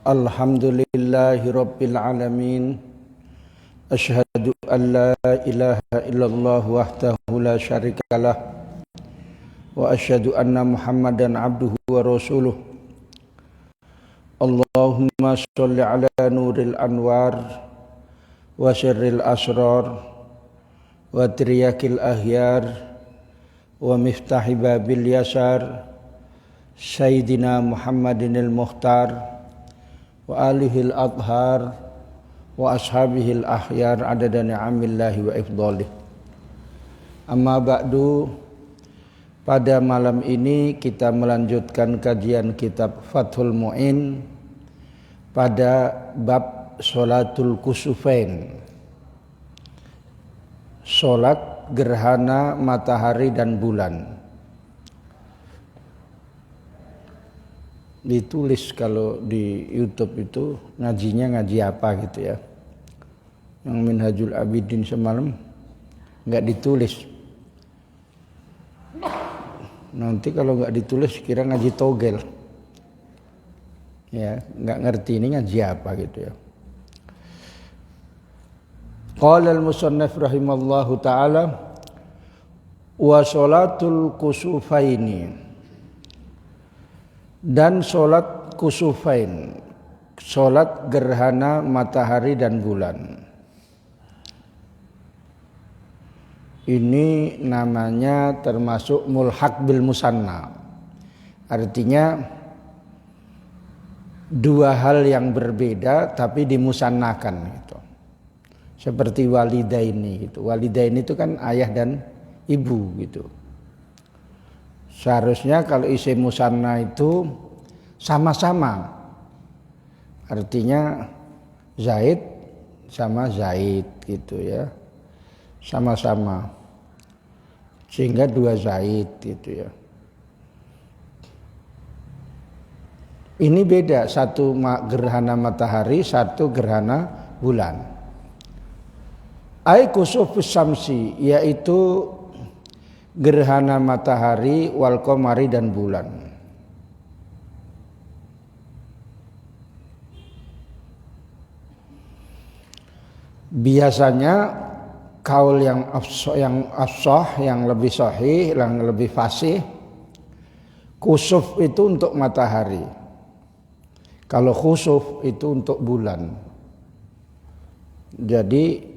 Alhamdulillahi Rabbil Alamin. Ashhadu an la ilaha illallah wahdahu la syarikalah. Wa ashhadu anna Muhammadan abduhu wa rasuluh. Allahumma sholli ala nuril anwar wa syirril asrar wa triyakil ahyar wa miftahi babil yasar Sayyidina Muhammadinil Mukhtar wa alihil adhar wa ashabihil ahyar adada ni'amillahi wa ifdalih. Amma ba'du, pada malam ini kita melanjutkan kajian kitab Fathul Mu'in pada bab Sholatul Kusufain, sholat gerhana matahari dan bulan. Ditulis kalau di YouTube itu ngajinya ngaji apa gitu ya. Yang Minhajul Abidin semalam nggak ditulis. Nanti kalau nggak ditulis kira ngaji togel. Ya, nggak ngerti ini ngaji apa gitu ya. Qala al-musannif rahimallahu taala wa sholatul kusufaini, dan sholat kusufain, sholat gerhana matahari dan bulan. Ini namanya termasuk mulhaq bil musanna. Artinya dua hal yang berbeda tapi dimusannakan gitu. Seperti walidaini gitu. Walidaini itu kan ayah dan ibu gitu. Seharusnya kalau isim musanna itu sama-sama. Artinya Zaid sama Zaid gitu ya. Sama-sama. Sehingga dua Zaid gitu ya. Ini beda, satu gerhana matahari, satu gerhana bulan. Ai kusufus syamsi, yaitu gerhana matahari wal qamari dan bulan. Biasanya kaul yang afsah, yang lebih sahih, yang lebih fasih, kusuf itu untuk matahari. Kalau khusuf itu untuk bulan. Jadi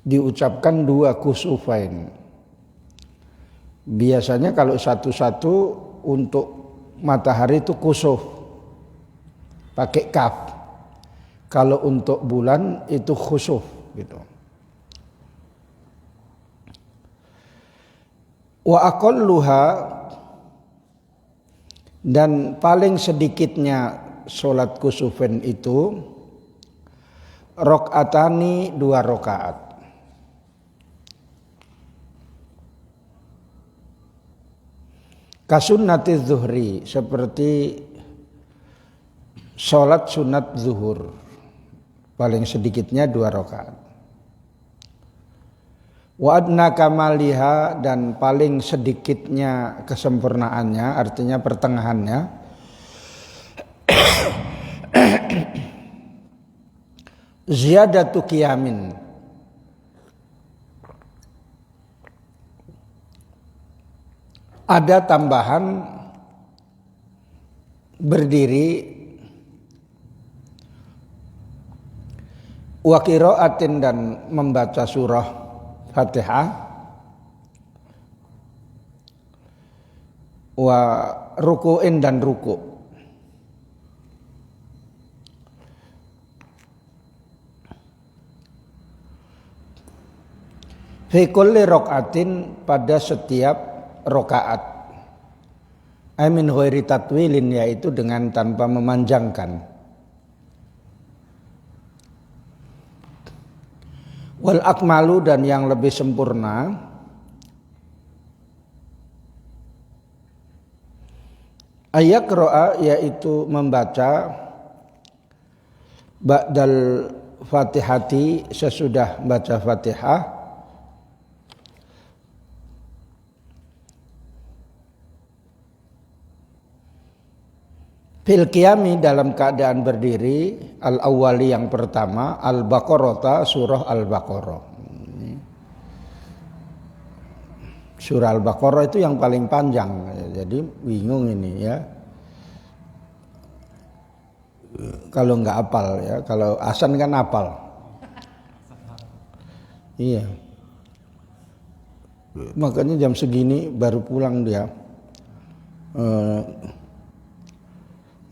diucapkan dua kusufain. Biasanya kalau satu-satu untuk matahari itu kusuf pakai kaf. Kalau untuk bulan itu khusuf gitu. Wa aqalluha, dan paling sedikitnya sholat kusufain itu rakaatani, dua rakaat. Kasunnati zuhri, seperti sholat sunat zuhur, paling sedikitnya dua rakaat. Wa adna kamaliha, dan paling sedikitnya kesempurnaannya, artinya pertengahannya, ziyadatu qiyamin, ada tambahan berdiri, wa qiraatin, dan membaca surah Fatihah, wa ruku'in, dan ruku'. Fi kulli rakaatin, pada setiap rakaat. Amin ghairi tatwilin, yaitu dengan tanpa memanjangkan. Wal akmalu, dan yang lebih sempurna, ayaqra'a, yaitu membaca ba'dal fatihati, sesudah baca Fatihah, Fil qiyami dalam keadaan berdiri, al-awwali yang pertama, al-Baqarah, surah Al-Baqarah. Surah Al-Baqarah itu yang paling panjang, jadi bingung ini ya. Kalau nggak hafal ya, kalau Hasan kan hafal. Iya. Makanya jam segini baru pulang dia.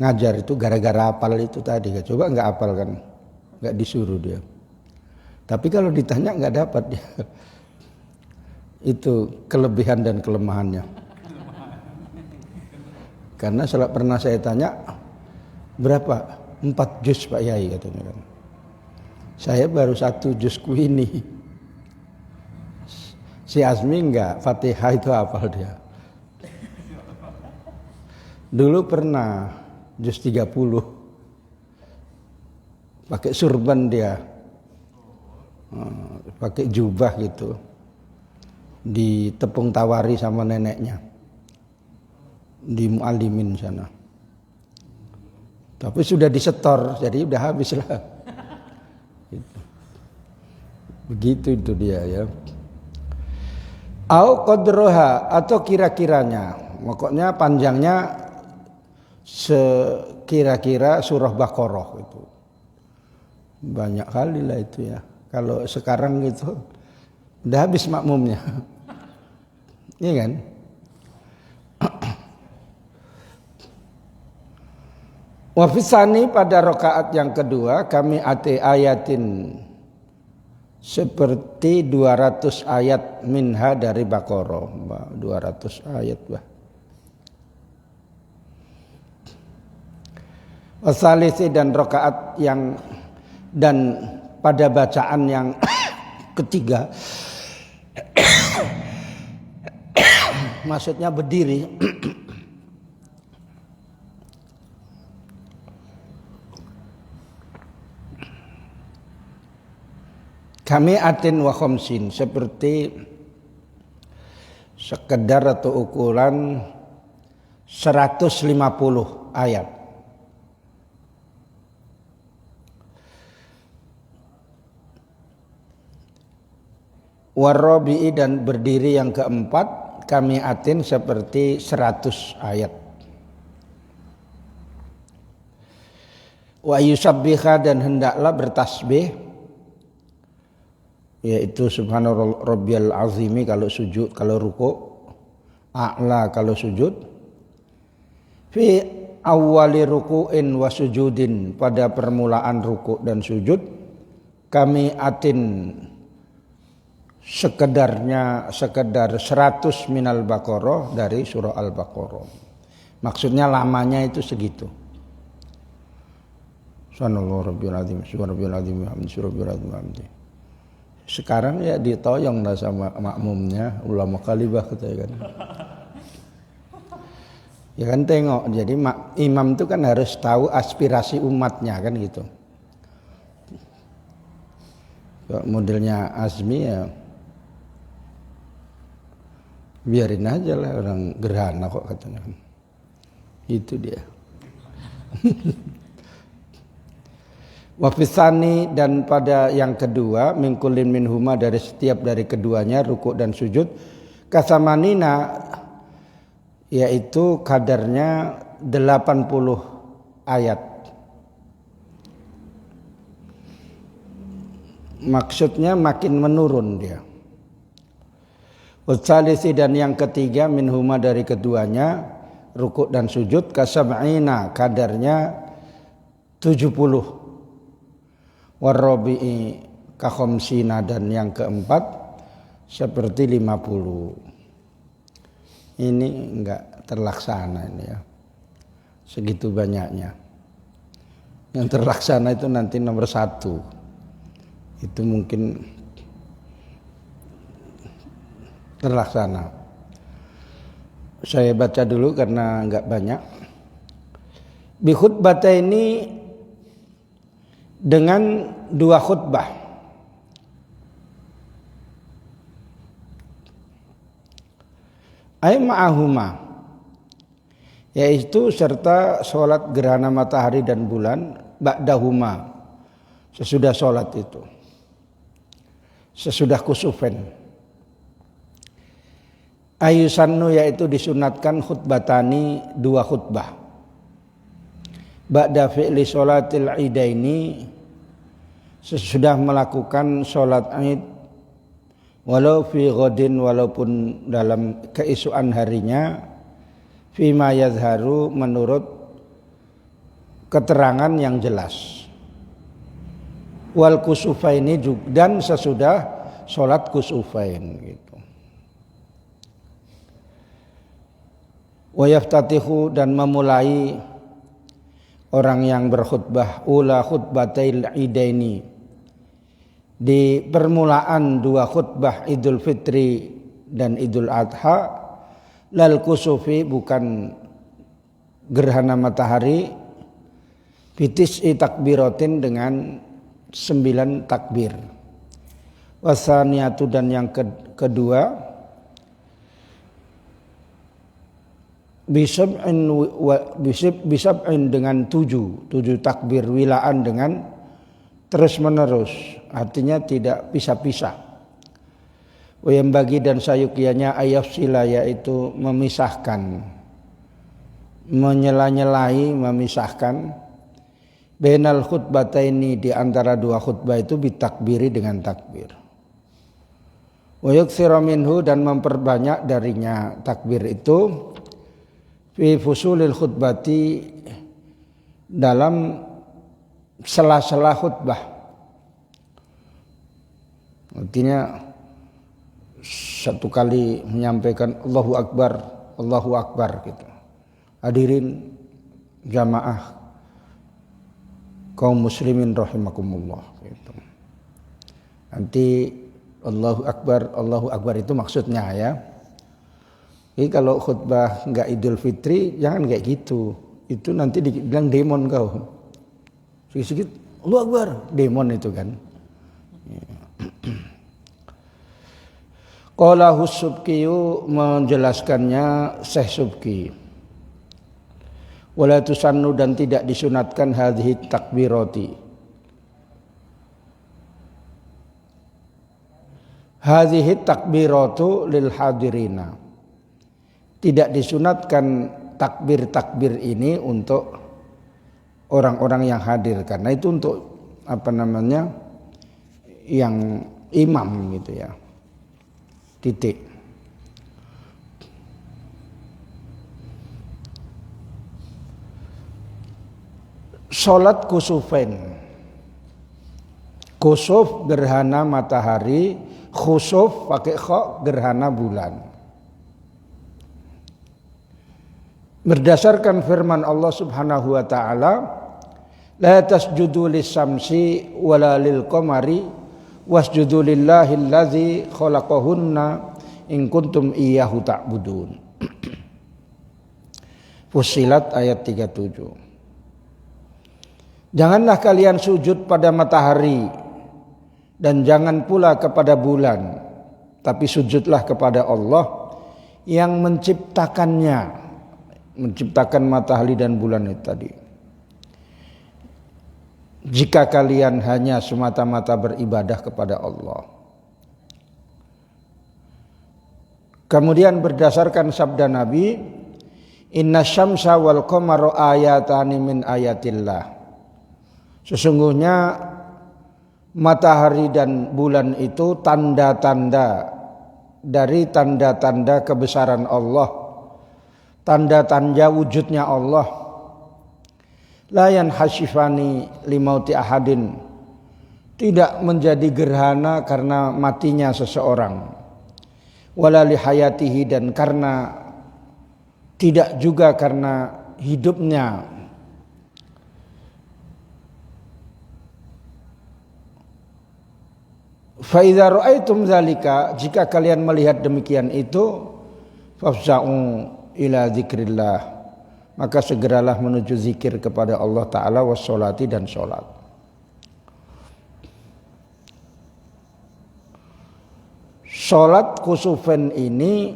Ngajar itu gara-gara hafal itu tadi. Coba nggak hafal kan, nggak disuruh dia. Tapi kalau ditanya nggak dapat dia. Itu kelebihan dan kelemahannya. Karena pernah saya tanya, berapa? 4 juz Pak Yai katanya kan. Saya baru 1 juzku ini. Si Azmi enggak, Fatihah itu hafal dia. Dulu pernah juz 30. Pakai surban dia. Pakai jubah gitu. Di Tepung Tawari sama neneknya. Di Muallimin sana. Tapi sudah disetor, jadi udah habis lah. Begitu itu dia ya. Au qadroha atau kira-kiranya. Pokoknya panjangnya sekira-kira surah Baqarah itu. Banyak kali lah itu ya. Kalau sekarang gitu udah habis makmumnya. Iya kan? Wafisani pada rakaat yang kedua kami ayatin seperti 200 ayat minha dari Baqarah. 200 ayat bah. Wasalisi dan rakaat yang dan pada bacaan yang ketiga maksudnya berdiri kami atin wa khamsin seperti sekedar atau ukuran 150 ayat. Warabi'i dan berdiri yang keempat kami atin seperti 100 ayat. Wa yusabbiha dan hendaklah bertasbih, yaitu subhana rabbiyal azimi kalau sujud, kalau ruku, a'la kalau sujud, fi awwali ruku'in wa sujudin pada permulaan ruku' dan sujud kami atin sekedar 100 minal Baqarah dari surah Al-Baqarah. Maksudnya lamanya itu segitu. Subhanallah rabbil azim, subhanallah rabbil azim, subhanallah rabbil azim. Sekarang ya ditoyong lah sama makmumnya, ulama kalibah katanya kan. Ya kan tengok, jadi imam itu kan harus tahu aspirasi umatnya kan gitu. Modelnya Azmi ya biarin aja lah, orang gerhana kok katanya. Itu dia. Wafisani dan pada yang kedua mingkulin minhuma dari setiap dari keduanya ruku dan sujud kasamanina yaitu kadarnya 80 ayat. Maksudnya makin menurun dia. Wasalisi dan yang ketiga minhuma dari keduanya rukuk dan sujud kasab'ina kadarnya 70. Warabi'i kakhomsina dan yang keempat seperti 50. Ini enggak terlaksana ini ya. Segitu banyaknya. Yang terlaksana itu nanti nomor 1. Itu mungkin terlaksana. Saya baca dulu karena enggak banyak. Bi khutbataini dengan 2 khutbah. Ai ma'ahuma yaitu serta sholat gerhana matahari dan bulan ba'dahuma, sesudah sholat itu, sesudah kusufen. Ayusannu, yaitu disunatkan khutbatani, 2 khutbah. Ba'da fi'li sholatil idaini, sesudah melakukan sholat id, walau fi ghodin, walaupun dalam keisuan harinya, fima yazharu, menurut keterangan yang jelas. Wal kusufaini, dan sesudah sholat kusufain gitu. Wa yaftatihu, dan memulai orang yang berkhutbah ula khutbatil idaini, di permulaan 2 khutbah Idul Fitri dan Idul Adha, lal kusufi, bukan gerhana matahari, bitis'i takbiratin, dengan 9 takbir. Wasaniyatu, dan yang kedua, bisab'in, dengan 7 takbir, wilaan, dengan terus menerus, artinya tidak pisah-pisah. Yang bagi, dan sayukianya ayafsila, yaitu memisahkan, menyela-nyelai, memisahkan, bainal khutbataini, di antara 2 khutbah itu, bitakbiri, dengan takbir. Wa yuksira minhu, dan memperbanyak darinya takbir itu, fi fusulil khutbati, dalam sela-sela khutbah. Artinya satu kali menyampaikan Allahu Akbar gitu. Hadirin jamaah kaum muslimin rahimakumullah gitu. Nanti Allahu Akbar itu maksudnya ya. Jadi kalau khutbah enggak Idul Fitri jangan kayak gitu. Itu nanti dibilang demon kau. Sedikit Allahu Akbar, demon itu kan. Qala Subki, menjelaskannya Syekh Subki. Wala tusannu, dan tidak disunatkan hadhihi takbirati. Hadhihi takbiratu lil hadirina. Tidak disunatkan takbir-takbir ini untuk orang-orang yang hadir, karena itu untuk yang imam gitu ya. Titik. Salat kusufain. Kusuf gerhana matahari, khusuf pakai kha gerhana bulan. Berdasarkan firman Allah Subhanahu wa taala, la tasjudu lis-syamsi wala lil-qamari wasjudu lillahi allazi khalaqahunna in kuntum iyyahu ta'budun. Fussilat ayat 37. Janganlah kalian sujud pada matahari dan jangan pula kepada bulan, tapi sujudlah kepada Allah yang menciptakannya, menciptakan matahari dan bulan itu tadi. Jika kalian hanya semata-mata beribadah kepada Allah. Kemudian berdasarkan sabda Nabi, inna syamsa wal qamara ayatani min ayatillah. Sesungguhnya matahari dan bulan itu tanda-tanda dari tanda-tanda kebesaran Allah, tanda-tanda wujudnya Allah. La yanhasifani limauti ahadin, tidak menjadi gerhana karena matinya seseorang, wala lihayatihi, dan karena tidak juga karena hidupnya. Fa idza ra'aitum dzalika, jika kalian melihat demikian itu, fafza'u ila dzikrillah, maka segeralah menuju zikir kepada Allah Ta'ala, wassolati, dan sholat. Sholat kusufen ini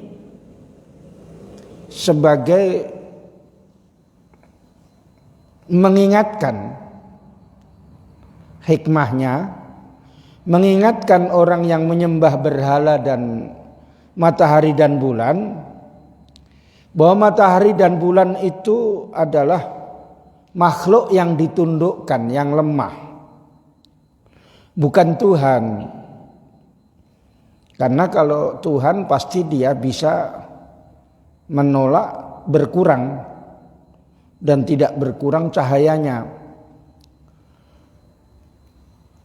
sebagai mengingatkan hikmahnya, mengingatkan orang yang menyembah berhala dan matahari dan bulan, bahwa matahari dan bulan itu adalah makhluk yang ditundukkan, yang lemah, bukan Tuhan. Karena kalau Tuhan pasti dia bisa menolak berkurang dan tidak berkurang cahayanya.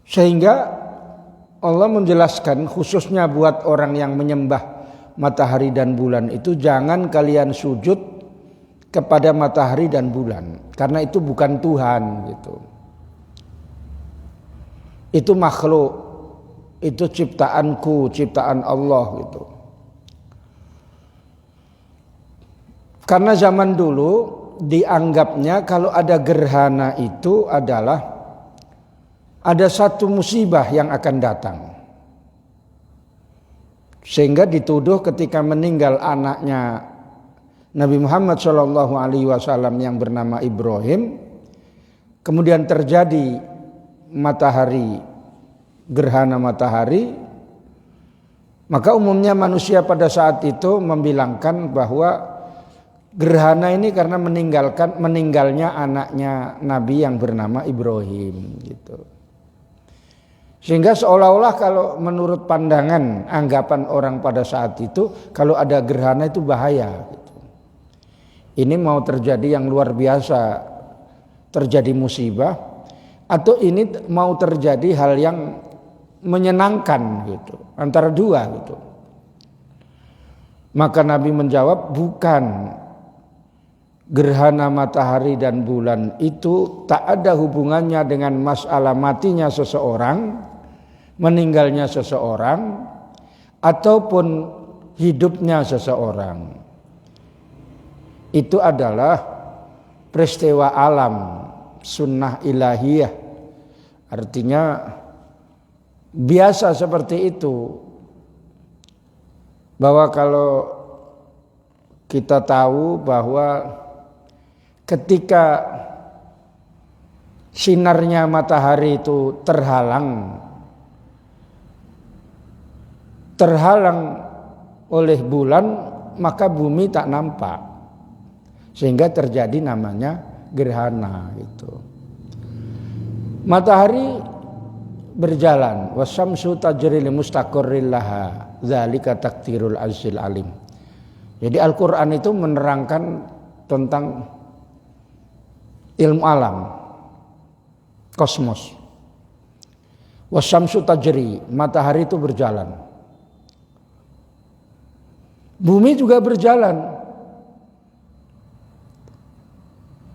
Sehingga Allah menjelaskan khususnya buat orang yang menyembah matahari dan bulan itu, jangan kalian sujud kepada matahari dan bulan karena itu bukan Tuhan gitu. Itu makhluk, itu ciptaanku, ciptaan Allah gitu. Karena zaman dulu dianggapnya kalau ada gerhana itu adalah ada satu musibah yang akan datang. Sehingga dituduh ketika meninggal anaknya Nabi Muhammad SAW yang bernama Ibrahim, kemudian terjadi matahari, gerhana matahari, maka umumnya manusia pada saat itu membilangkan bahwa gerhana ini karena meninggalnya anaknya Nabi yang bernama Ibrahim gitu. Sehingga seolah-olah kalau menurut pandangan anggapan orang pada saat itu, kalau ada gerhana itu bahaya gitu. Ini mau terjadi yang luar biasa, terjadi musibah, atau ini mau terjadi hal yang menyenangkan gitu, antara dua gitu. Maka Nabi menjawab, bukan. Gerhana matahari dan bulan itu tak ada hubungannya dengan masalah matinya seseorang, meninggalnya seseorang, ataupun hidupnya seseorang. Itu adalah peristiwa alam, sunnah ilahiyah. Artinya biasa seperti itu. Bahwa kalau kita tahu bahwa ketika sinarnya matahari itu terhalang oleh bulan, maka bumi tak nampak, sehingga terjadi namanya gerhana itu. Matahari berjalan, wasyamsu tajri li mustaqarril laha, dzalika taqdirul azizil alim. Jadi Al-Qur'an itu menerangkan tentang ilmu alam, kosmos. Wasyamsu tajri, matahari itu berjalan. Bumi juga berjalan.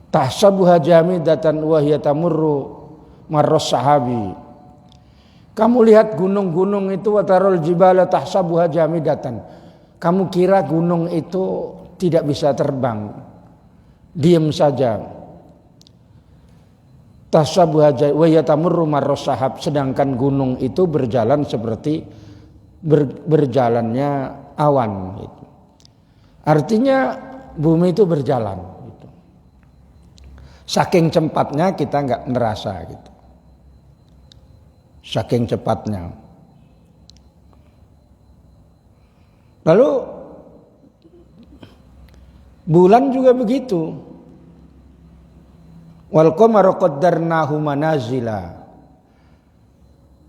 Tahsabuha jamidatan wa hiya tamurru marras sahabi. Kamu lihat gunung-gunung itu, watarul jibala tahsabuha jamidatan. Kamu kira gunung itu tidak bisa terbang, diam saja. Tahsabuha wa hiya tamurru marras sahab, sedangkan gunung itu berjalan seperti berjalannya awan gitu. Artinya bumi itu berjalan gitu. Saking cepatnya kita nggak merasa gitu. Saking cepatnya. Lalu bulan juga begitu. Wal qamara qaddarnahu manazila.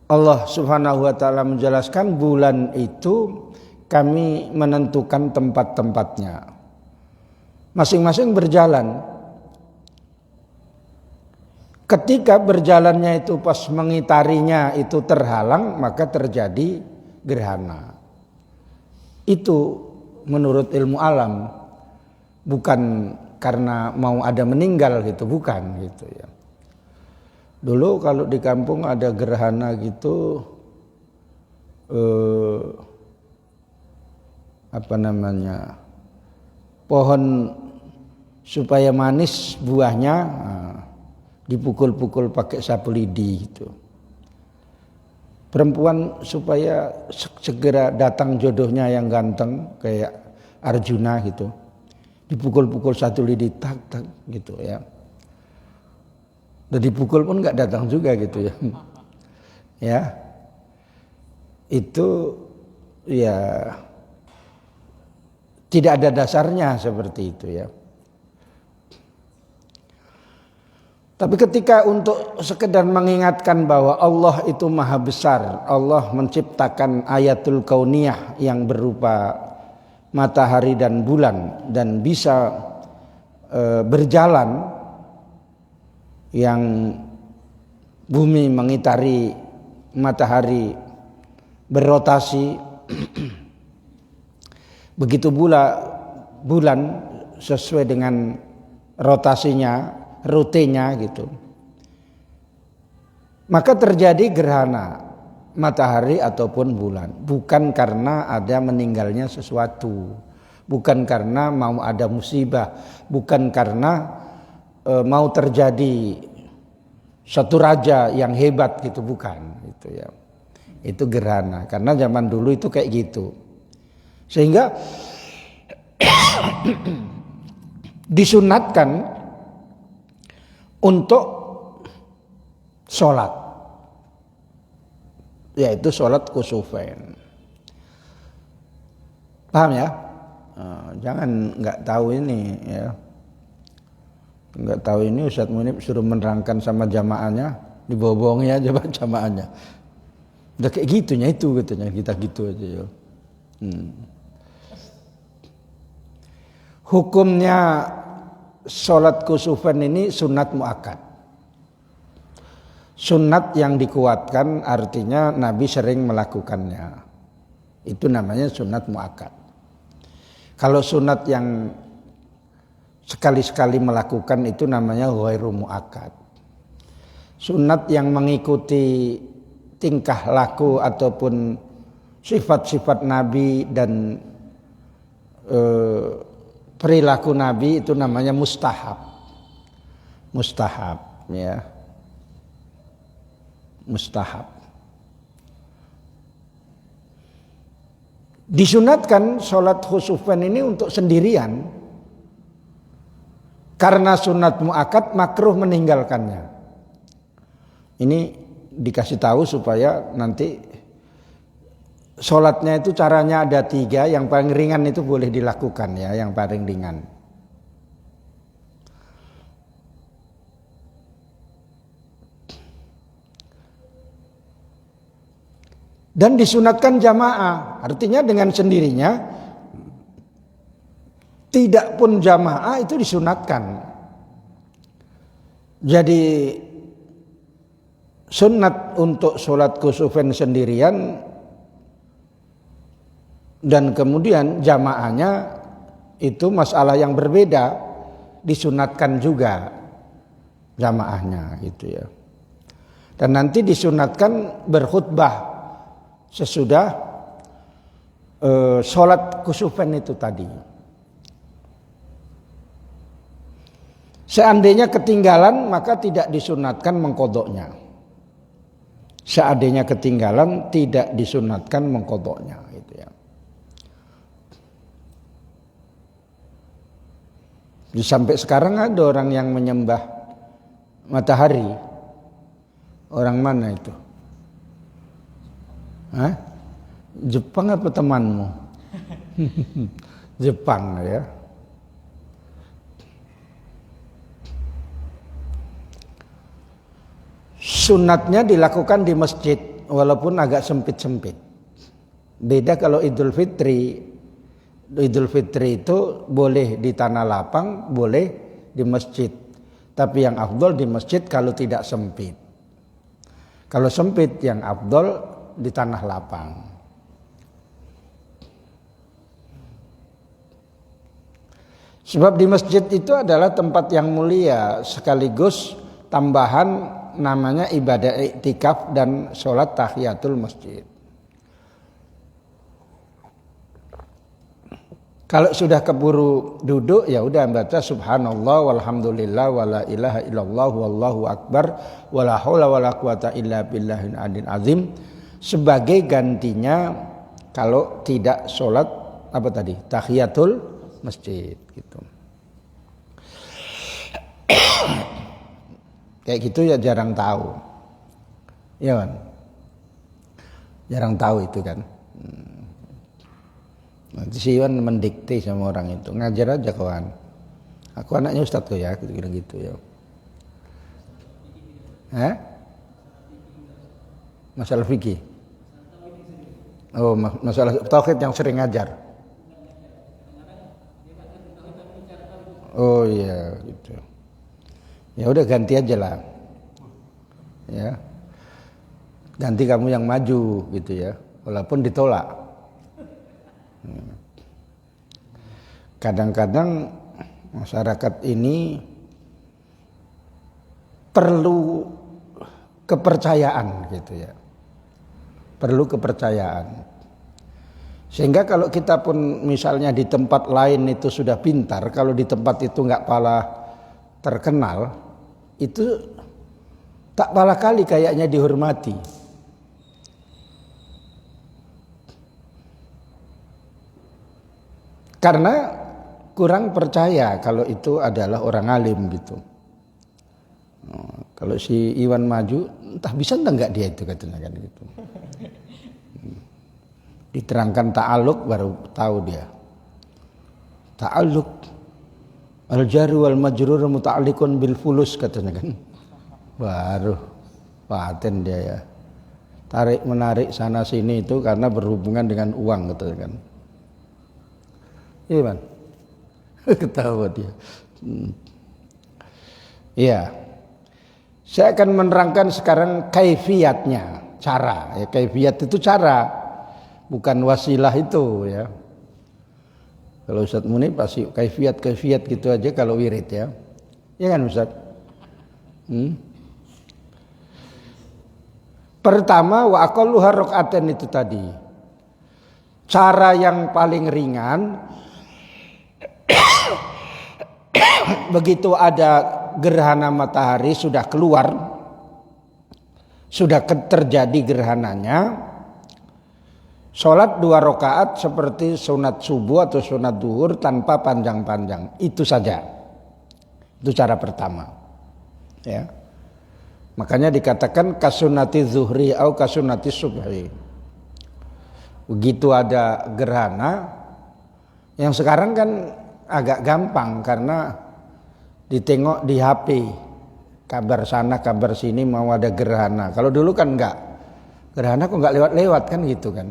Allah Subhanahu wa taala menjelaskan bulan itu kami menentukan tempat-tempatnya. Masing-masing berjalan. Ketika berjalannya itu pas mengitarinya itu terhalang, maka terjadi gerhana. Itu menurut ilmu alam, bukan karena mau ada meninggal gitu, bukan gitu ya. Dulu kalau di kampung ada gerhana gitu, pohon supaya manis buahnya dipukul-pukul pakai sapu lidi gitu. Perempuan supaya segera datang jodohnya yang ganteng kayak Arjuna gitu, dipukul-pukul satu lidi tak gitu ya. Udah dipukul pun nggak datang juga gitu ya. Ya, itu ya tidak ada dasarnya seperti itu ya. Tapi ketika untuk sekedar mengingatkan bahwa Allah itu maha besar, Allah menciptakan ayatul kauniyah yang berupa matahari dan bulan dan bisa berjalan, yang bumi mengitari matahari berrotasi, begitu pula bulan sesuai dengan rotasinya, rutenya gitu. Maka terjadi gerhana matahari ataupun bulan, bukan karena ada meninggalnya sesuatu, bukan karena mau ada musibah, bukan karena mau terjadi satu raja yang hebat gitu, bukan itu ya. Itu gerhana karena zaman dulu itu kayak gitu. Sehingga disunatkan untuk sholat, yaitu sholat kusufain. Paham ya? Jangan nggak tahu ini ya. Nggak tahu ini Ustadz Munib suruh menerangkan sama jamaahnya, dibohongi aja pak jamaahnya. Udah kayak gitunya itu katanya, kita gitu aja ya. Hukumnya sholat kusufan ini sunat muakkad. Sunat yang dikuatkan artinya Nabi sering melakukannya. Itu namanya sunat muakkad. Kalau sunat yang sekali-sekali melakukan itu namanya ghairu muakkad. Sunat yang mengikuti tingkah laku ataupun sifat-sifat Nabi dan perilaku Nabi itu namanya mustahab. Mustahab ya. Mustahab. Disunatkan sholat khusufan ini untuk sendirian. Karena sunat muakkad makruh meninggalkannya. Ini dikasih tahu supaya nanti sholatnya itu caranya ada 3. Yang paling ringan itu boleh dilakukan ya, yang paling ringan. Dan disunatkan jamaah, artinya dengan sendirinya. Tidak pun jamaah itu disunatkan. Jadi sunat untuk sholat kusufan sendirian dan kemudian jamaahnya itu masalah yang berbeda, disunatkan juga jamaahnya gitu ya. Dan nanti disunatkan berkhutbah sesudah sholat kusufan itu tadi. Seandainya ketinggalan maka tidak disunatkan mengkodoknya. Seandainya ketinggalan tidak disunatkan mengkodoknya gitu ya. Sampai sekarang ada orang yang menyembah matahari. Orang mana itu? Hah? Jepang apa temanmu? Jepang ya. Sunatnya dilakukan di masjid walaupun agak sempit-sempit. Beda kalau Idul Fitri. Idul Fitri itu boleh di tanah lapang, boleh di masjid. Tapi yang afdol di masjid kalau tidak sempit. Kalau sempit yang afdol di tanah lapang. Sebab di masjid itu adalah tempat yang mulia sekaligus tambahan namanya ibadah iktikaf dan sholat tahiyatul masjid. Kalau sudah keburu duduk ya udah baca subhanallah walhamdulillah wala ilaha illallah wallahu akbar wala haula wala quwata illa billahil aliyil azim sebagai gantinya kalau tidak sholat apa tadi tahiyatul masjid gitu. kayak gitu ya jarang tahu. Ya kan? Jarang tahu itu kan. Nanti si Iwan mendikte sama orang itu, ngajar aja kawan. Aku anaknya Ustadz kok ya, kira-kira gitu ya. Masalah fikih. Oh, masalah tauhid yang sering ngajar. Oh iya, gitu. Ya udah ganti aja lah. Ya. Ganti kamu yang maju gitu ya. Walaupun ditolak. Kadang-kadang masyarakat ini perlu kepercayaan gitu ya. Perlu kepercayaan. Sehingga kalau kita pun misalnya di tempat lain itu sudah pintar, kalau di tempat itu nggak pala terkenal, itu tak pala kali kayaknya dihormati. Karena kurang percaya kalau itu adalah orang alim gitu. Kalau si Iwan maju, entah bisa entah enggak dia itu katanya kan gitu. Diterangkan ta'aluk baru tahu dia. Ta'aluk al-jaru wal majrur muta'alliqun bil fulus katanya kan. Baru paten dia ya. Tarik menarik sana sini itu karena berhubungan dengan uang katanya kan. Iya kan? Ketawa dia. Iya. Saya akan menerangkan sekarang kaifiyatnya, cara. Ya, kaifiyat itu cara, bukan wasilah itu ya. Kalau Ustadz Muni pasti kaifiyat gitu aja kalau wirid ya. Iya kan Ustadz? Pertama wa aqalluha raka'atan itu tadi. Cara yang paling ringan begitu ada gerhana matahari sudah keluar, sudah terjadi gerhananya, sholat 2 rakaat seperti sunat subuh atau sunat duhur tanpa panjang-panjang. Itu saja. Itu cara pertama. Ya. Makanya dikatakan kasunati zuhri atau kasunati subhi. Begitu ada gerhana, yang sekarang kan agak gampang karena ditengok di HP, kabar sana kabar sini mau ada gerhana. Kalau dulu kan enggak, gerhana kok enggak lewat-lewat kan gitu kan.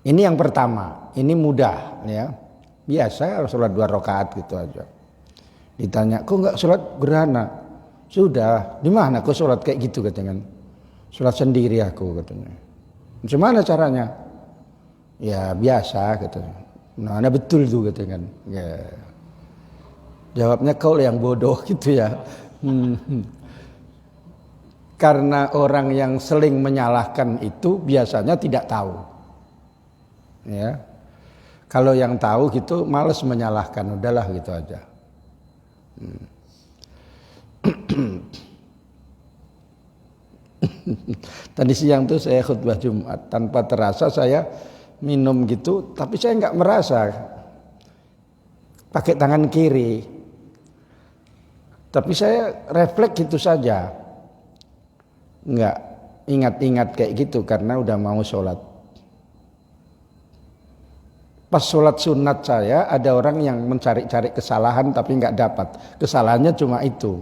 Ini yang pertama, ini mudah ya, biasa sholat 2 rakaat gitu aja. Ditanya, kok enggak sholat gerhana? Sudah, di mana kok sholat kayak gitu katanya? Sholat sendiri aku katanya. Macam mana caranya? Ya biasa katanya. Nah, betul tuh katanya kan. Ya. Jawabnya kau yang bodoh gitu ya. Karena orang yang seling menyalahkan itu biasanya tidak tahu. Ya. Kalau yang tahu gitu malas menyalahkan, udahlah gitu aja. Tadi siang tuh saya khutbah Jumat, tanpa terasa saya minum gitu, tapi saya nggak merasa pakai tangan kiri, tapi saya refleks gitu saja, nggak ingat-ingat kayak gitu karena udah mau sholat. Pas sholat sunat saya ada orang yang mencari-cari kesalahan tapi nggak dapat, kesalahannya cuma itu.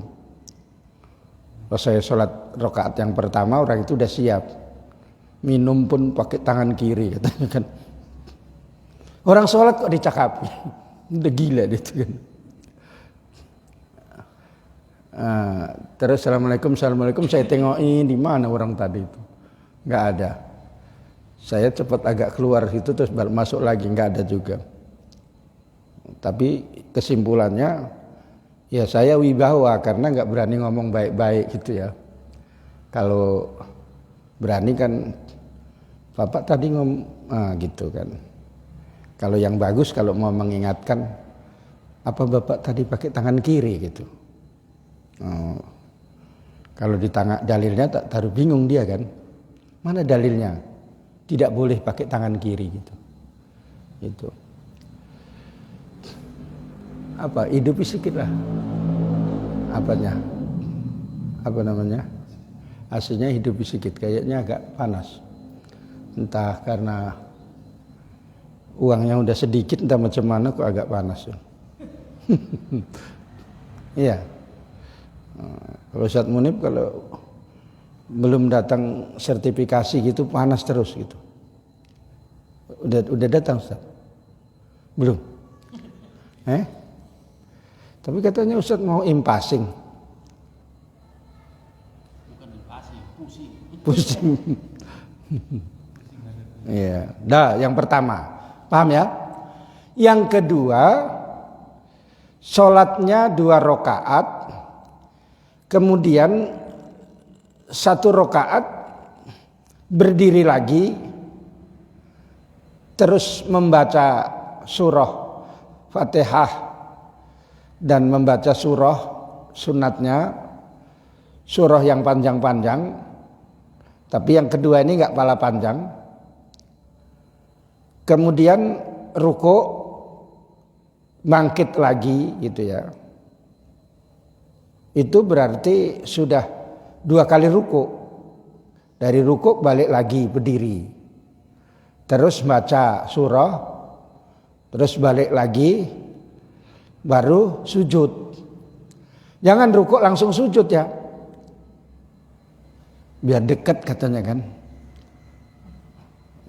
Pas saya sholat rakaat yang pertama orang itu udah siap, minum pun pakai tangan kiri katanya kan. Orang sholat kok dicakapi, udah gila itu kan. Terus assalamualaikum saya tengokin di mana orang tadi itu, nggak ada. Saya cepat agak keluar situ terus masuk lagi, nggak ada juga. Tapi kesimpulannya ya saya wibawa karena nggak berani ngomong baik-baik gitu ya. Kalau berani kan Bapak tadi gitu kan. Kalau yang bagus kalau mau mengingatkan, apa Bapak tadi pakai tangan kiri gitu. Kalau di tangan dalilnya tak taruh bingung dia kan. Mana dalilnya? Tidak boleh pakai tangan kiri gitu. Gitu. apa hidupi sedikit lah apanya apa namanya aslinya hidupi sedikit kayaknya agak panas entah karena uangnya udah sedikit entah macam mana kok agak panas ya. Iya kalau Ustadz Munib kalau belum datang sertifikasi gitu panas terus gitu udah datang Ustadz belum tapi katanya Ustadz mau impasing. Bukan impasing, pusing. Iya, dah yang pertama. Paham ya? Yang kedua, sholatnya 2 rakaat. Kemudian 1 rakaat berdiri lagi terus membaca surah Fatihah dan membaca surah sunatnya, surah yang panjang-panjang. Tapi yang kedua ini enggak pala panjang. Kemudian ruku, bangkit lagi gitu ya. Itu berarti sudah 2 kali ruku. Dari ruku balik lagi berdiri. Terus baca surah, terus balik lagi. Baru sujud. Jangan rukuk langsung sujud ya. Biar dekat katanya kan.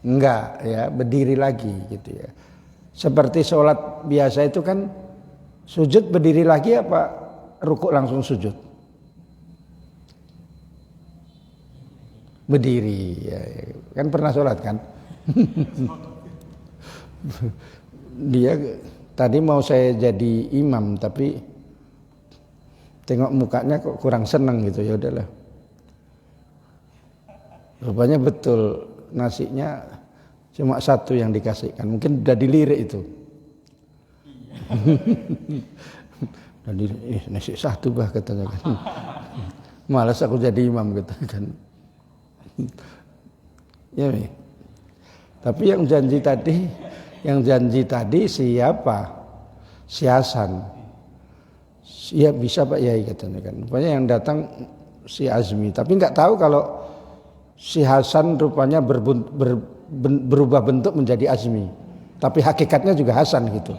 Enggak ya, berdiri lagi gitu ya. Seperti sholat biasa itu kan sujud berdiri lagi apa rukuk langsung sujud? Berdiri ya. Kan pernah sholat kan? Dia tadi mau saya jadi imam tapi tengok mukanya kok kurang senang gitu ya udahlah. Rupanya betul nasinya cuma 1 yang dikasihkan. Mungkin udah dilirik itu. Udah nasi 1 bah katanya kan. Malas aku jadi imam katanya kan. Ya, tapi yang janji tadi siapa? Si Hasan. Ya bisa Pak Yai katanya kan. Rupanya yang datang si Azmi. Tapi nggak tahu kalau si Hasan rupanya berubah bentuk menjadi Azmi. Tapi hakikatnya juga Hasan gitu.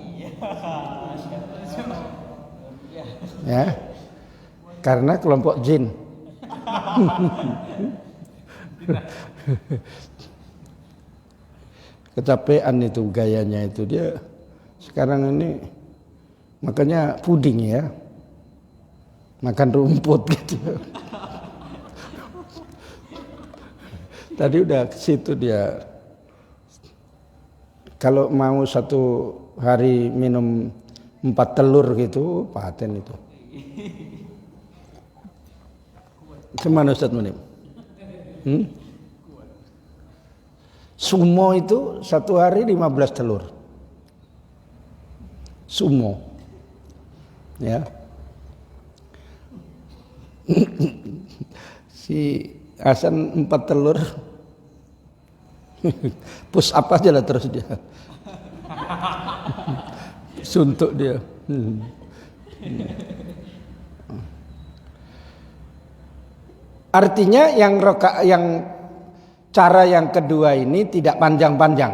Ya. Karena kelompok jin. Kecapean itu gayanya itu dia sekarang ini makanya puding ya, makan rumput gitu. Tadi udah ke situ dia. Kalau mau 1 hari minum 4 telur gitu paten itu. Gimana Ustadz Munib? Sumo itu 1 hari 15 telur. Sumo. Ya. Si Hasan 4 telur. Push up aja lah terus dia. Suntuk dia. Artinya yang cara yang kedua ini tidak panjang-panjang.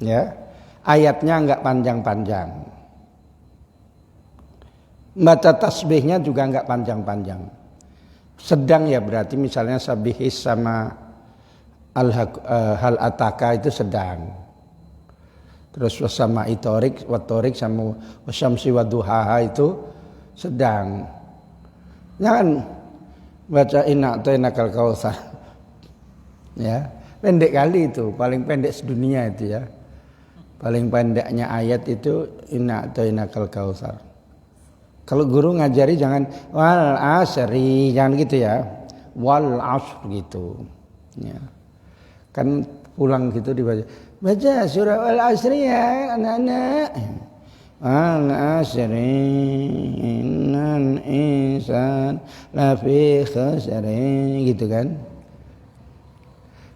Ya. Ayatnya enggak panjang-panjang. Baca tasbihnya juga enggak panjang-panjang. Sedang ya berarti misalnya sabihis sama hal ataka itu sedang. Terus sama itorik, watorik sama wasyamsi waduhaha itu sedang. Jangan baca inna atainakal kautsar. Ya, pendek kali itu, paling pendek sedunia itu ya. Paling pendeknya ayat itu inna atainakal kautsar. Kalau guru ngajari jangan wal asri, jangan gitu ya. Wal asr gitu. Ya. Kan pulang gitu dibaca. Baca surah wal asri ya anak-anak. Wal asri innal insan lafi khusri gitu kan.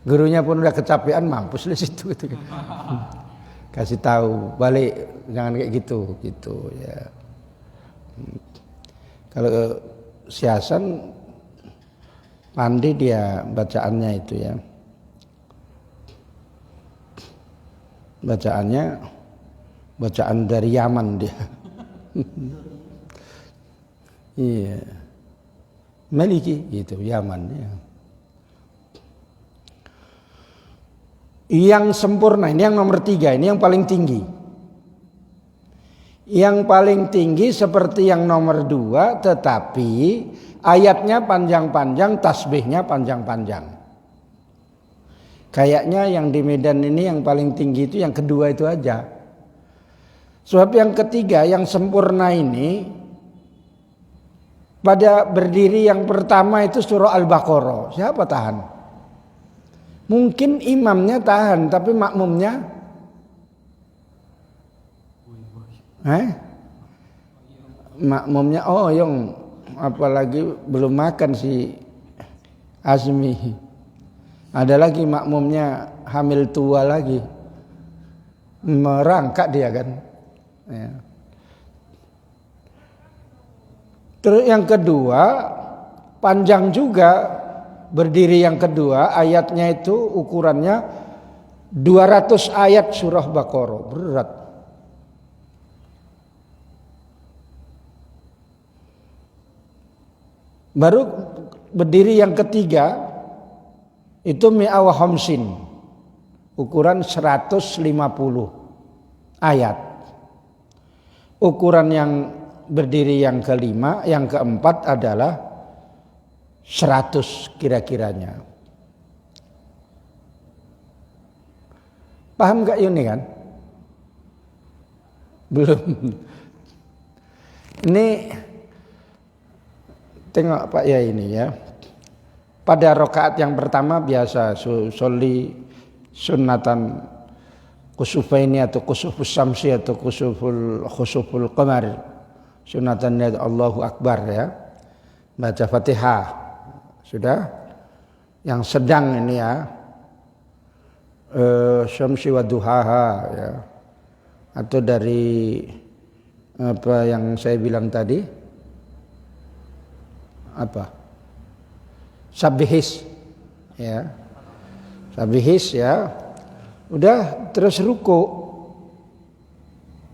Gurunya pun udah kecapean mampus di situ gitu kan. kasih tahu balik, jangan kayak gitu ya. Kalau si Hasan pandai dia bacaannya itu ya, bacaan dari Yaman dia. Iya, Maliki gitu Yaman ya. Yang sempurna ini yang nomor 3, ini yang paling tinggi. Yang paling tinggi seperti yang nomor 2, tetapi ayatnya panjang-panjang, tasbihnya panjang-panjang. Kayaknya yang di Medan ini yang paling tinggi itu yang kedua itu aja. Sebab yang ketiga yang sempurna ini pada berdiri yang pertama itu surah Al-Baqarah. Siapa tahan? Mungkin imamnya tahan, tapi makmumnya makmumnya yang apalagi belum makan si Azmi. Ada lagi makmumnya hamil tua lagi. Merangkak dia kan. Ya. Terus yang kedua panjang juga. Berdiri yang kedua ayatnya itu ukurannya 200 ayat surah Baqarah, berat. Baru berdiri yang ketiga itu mi'awa hamsin, ukuran 150 ayat. Ukuran yang berdiri yang kelima, yang keempat adalah 100 kira-kiranya. Paham gak Yuni kan? Belum. Ini tengok Pak ya ini ya. Pada rakaat yang pertama biasa sholli sunnatan kusufaini atau kusufus samsi atau kusuful qamar. Sunnatan Allahu Akbar ya. Baca Fatihah. Sudah, yang sedang ini ya, syamsi wa duhaha ya, atau dari apa yang saya bilang tadi, apa, sabihis ya, udah terus ruku,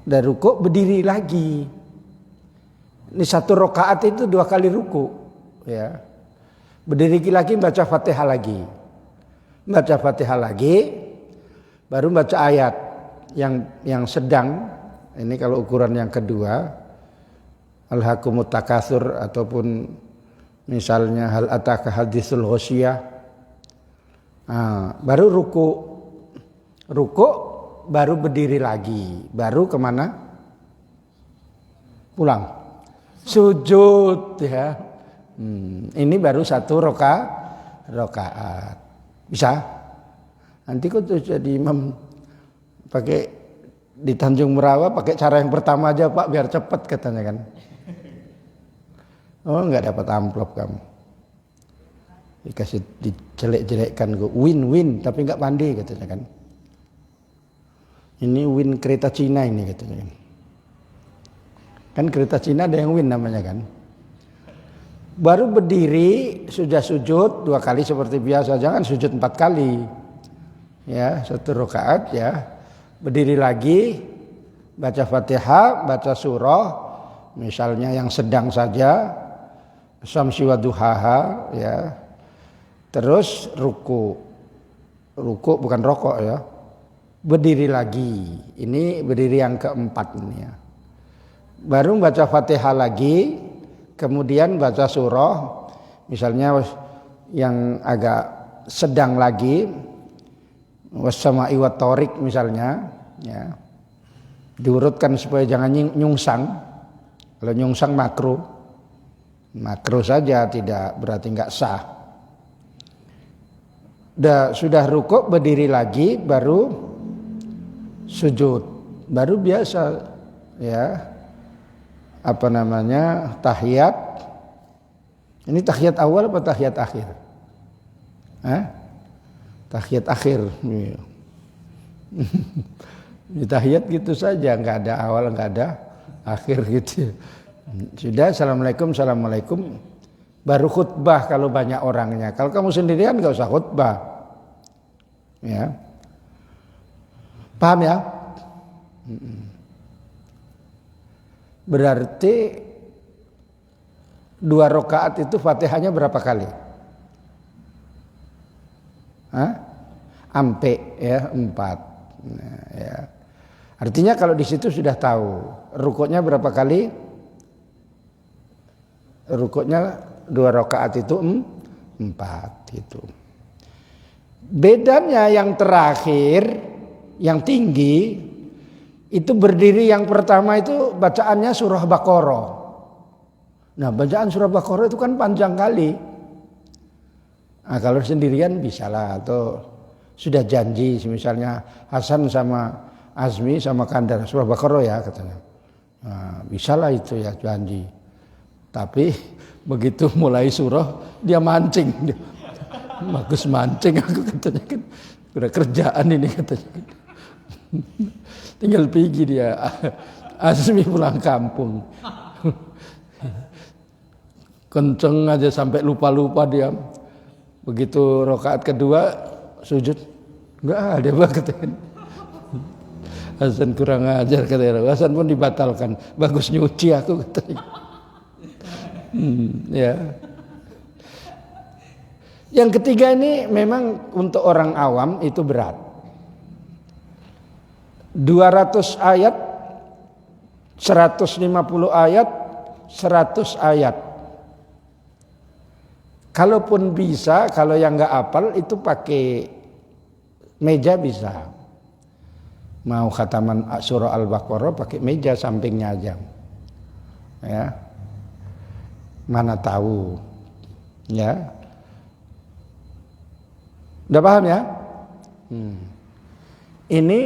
dan ruku berdiri lagi. Ini satu rakaat itu 2 kali ruku ya. Berdiri lagi baca Fatihah lagi. Baca Fatihah lagi baru baca ayat yang sedang. Ini kalau ukuran yang kedua Alhaakumut Takatsur ataupun misalnya hal ataka haditsul ghasyiyah. Baru ruku baru berdiri lagi. Baru kemana? Pulang. Sujud ya. Ini baru satu rakaat. Bisa? Nanti kok tuh jadi imam pakai di Tanjung Merawa pakai cara yang pertama aja Pak biar cepat katanya kan. Oh enggak dapat amplop kamu. Dikasih dijelek-jelekkan gue win tapi enggak pandai katanya kan. Ini win kereta Cina ini katanya kan. Kan kereta Cina ada yang win namanya kan. Baru berdiri sudah sujud 2 kali seperti biasa, jangan sujud 4 kali. Ya, 1 rakaat ya. Berdiri lagi, baca Fatihah, baca surah, misalnya yang sedang saja, Syamsi wa duhaha ya. Terus ruku. Ruku bukan rokok ya. Berdiri lagi. Ini berdiri yang keempat ini ya. Baru baca Fatihah lagi. Kemudian baca surah, misalnya yang agak sedang lagi, wassama'i wat thoriq misalnya, ya. Diurutkan supaya jangan nyungsang. Kalau nyungsang makruh saja, tidak berarti enggak sah. Sudah rukuk berdiri lagi, baru sujud, baru biasa, ya. Apa namanya tahiyat. Ini tahiyat awal apa tahiyat akhir? Tahiyat akhir. Di tahiyat gitu saja, nggak ada awal, nggak ada akhir gitu. Sudah assalamualaikum, assalamualaikum. Baru khutbah kalau banyak orangnya. Kalau kamu sendirian nggak usah khutbah. Ya, paham ya? Berarti 2 rakaat itu Fatihahnya berapa kali? Ampe ya 4. Nah, ya. Artinya kalau di situ sudah tahu rukuknya berapa kali? Rukuknya 2 rakaat itu 4 gitu. Bedanya yang terakhir, yang tinggi itu berdiri yang pertama itu bacaannya surah Baqarah. Nah, bacaan surah Baqarah itu kan panjang kali. Nah, kalau sendirian bisalah, atau sudah janji misalnya Hasan sama Azmi sama Kandar surah Baqarah ya katanya. Nah, bisalah itu ya janji. Tapi begitu mulai surah dia mancing. Bagus mancing aku katanya kan. Udah kerjaan ini katanya. Tinggal pergi dia. Azmi pulang kampung. Kenceng aja sampai lupa-lupa dia. Begitu rakaat kedua sujud enggak ada katanya. Hasan kurang ajar katanya. Hasan pun dibatalkan. Bagus nyuci aku katanya. Ya. Yang ketiga ini memang untuk orang awam itu berat. 200 ayat, 150 ayat, 100 ayat. Kalaupun bisa, kalau yang nggak hafal itu pakai meja bisa. Mau khataman surah Al-Baqarah pakai meja sampingnya aja. Ya. Mana tahu. Ya. Udah paham ya? Ini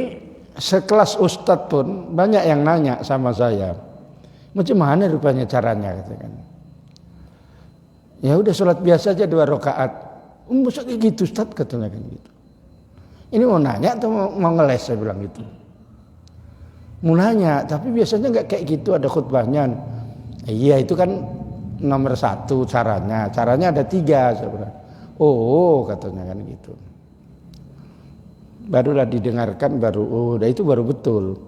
sekelas ustadz pun banyak yang nanya sama saya. Macam mana rupanya caranya katakan. Ya udah sholat biasa aja 2 rakaat. Masa kayak gitu ustadz katanya kan gitu. Ini mau nanya atau mau ngeles saya bilang gitu. Mau nanya, tapi biasanya nggak kayak gitu ada khutbahnya. Iya itu kan nomor 1 caranya. Caranya ada 3 saya bilang. Oh katanya kan gitu. Barulah didengarkan baru itu baru betul.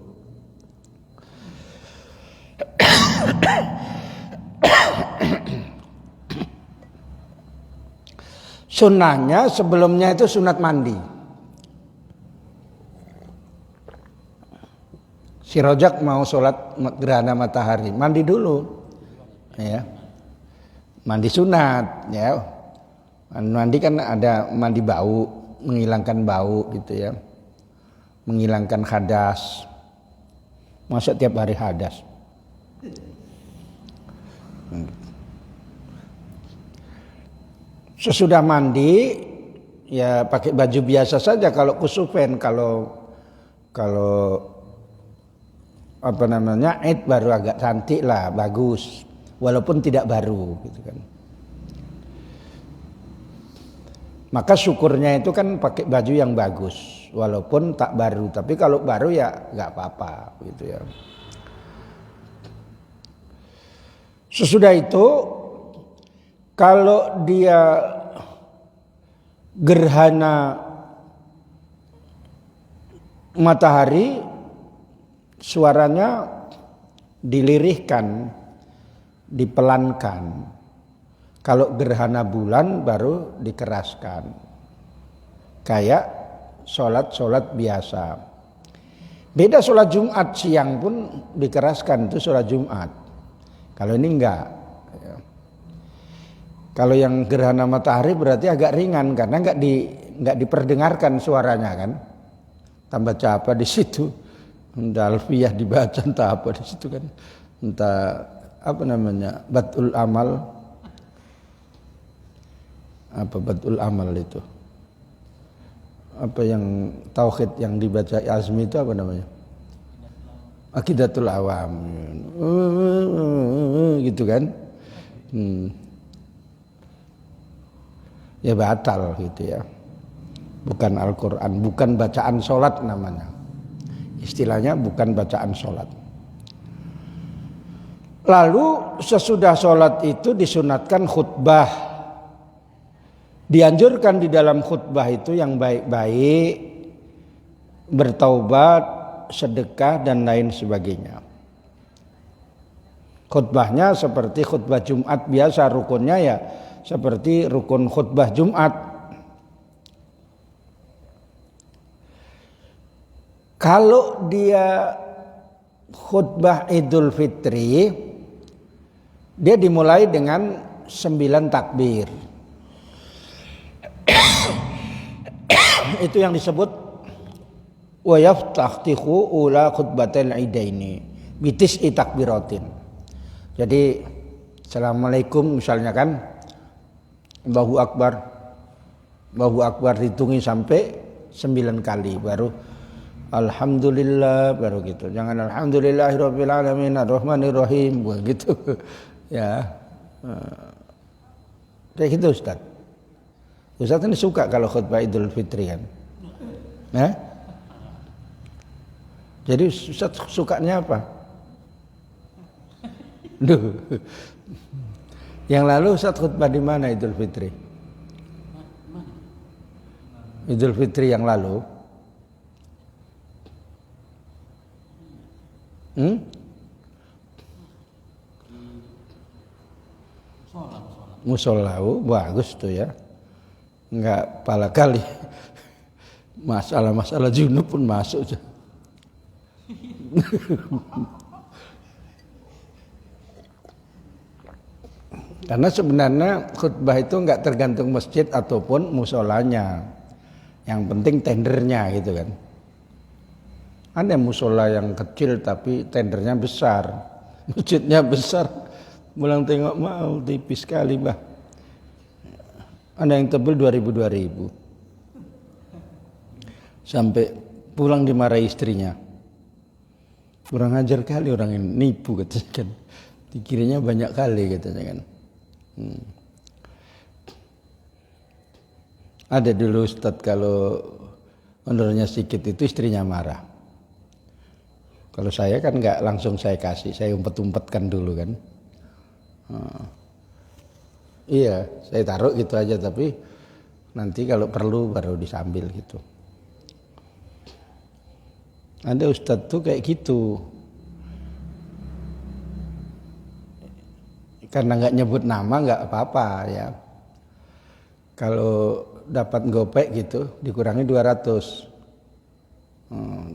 Sunnahnya sebelumnya itu sunat mandi. Si Rojak mau sholat gerhana matahari, mandi dulu, ya. Mandi sunat, ya. Mandi kan ada mandi bau, menghilangkan bau gitu ya. Menghilangkan hadas. Masa tiap hari hadas. Sesudah mandi ya pakai baju biasa saja kalau kusufen, kalau apa namanya Eid baru agak cantik lah, bagus. Walaupun tidak baru gitu kan. Maka syukurnya itu kan pakai baju yang bagus, walaupun tak baru. Tapi kalau baru ya nggak apa-apa, gitu ya. Sesudah itu, kalau dia gerhana matahari, suaranya dilirihkan, dipelankan. Kalau gerhana bulan baru dikeraskan. Kayak sholat biasa. Beda sholat Jumat siang pun dikeraskan, itu sholat Jumat. Kalau ini enggak. Kalau yang gerhana matahari berarti agak ringan karena enggak diperdengarkan suaranya kan. Tambah apa di situ. Entah alfiyah dibaca entah apa di situ kan. Entah apa namanya? Batul amal. Apa Batul amal itu? Apa yang tauhid yang dibaca Azmi itu apa namanya? Aqidatul awam. Gitu kan? Ya batal gitu ya. Bukan Al-Qur'an, bukan bacaan sholat namanya. Istilahnya bukan bacaan sholat. Lalu sesudah sholat itu disunatkan khutbah. Dianjurkan di dalam khutbah itu yang baik-baik, bertaubat, sedekah dan lain sebagainya. Khutbahnya seperti khutbah Jumat biasa, rukunnya ya seperti rukun khutbah Jumat. Kalau dia khutbah Idul Fitri, dia dimulai dengan 9 takbir. Itu yang disebut wa yaftahtihu ula khutbatil idaini bitis'i takbiratin. Jadi assalamualaikum misalnya kan, Allahu Akbar hitungi sampai 9 kali baru alhamdulillah, baru gitu. Jangan alhamdulillahirabbil alamin arrahmanirrahim begitu. Ya. Kayak gitu Ustaz. Ustaz ini suka kalau khutbah Idul Fitri kan. Jadi Ustaz sukanya apa? Duh. Yang lalu Ustaz khutbah di mana Idul Fitri? Idul Fitri yang lalu? Musola, bagus tuh ya. Enggak pala kali. Masalah-masalah junub pun masuk. Karena sebenarnya khutbah itu enggak tergantung masjid ataupun musolanya. Yang penting tendernya gitu kan. Ada musola yang kecil tapi tendernya besar, masjidnya besar, pulang tengok mau tipis sekali bah. Ada yang tebel 2000 sampai pulang dimarahi istrinya. Kurang ajar kali orang ini, nipu katanya kan, dikiranya banyak kali katanya kan. Ada dulu Ustaz kalau honornya sedikit itu istrinya marah. Kalau saya kan nggak langsung saya kasih, saya umpet-umpetkan dulu kan. Iya, saya taruh gitu aja, tapi nanti kalau perlu baru disambil gitu. Ada Ustadz tuh kayak gitu. Karena nggak nyebut nama nggak apa-apa ya. Kalau dapat gopek gitu dikurangi 200.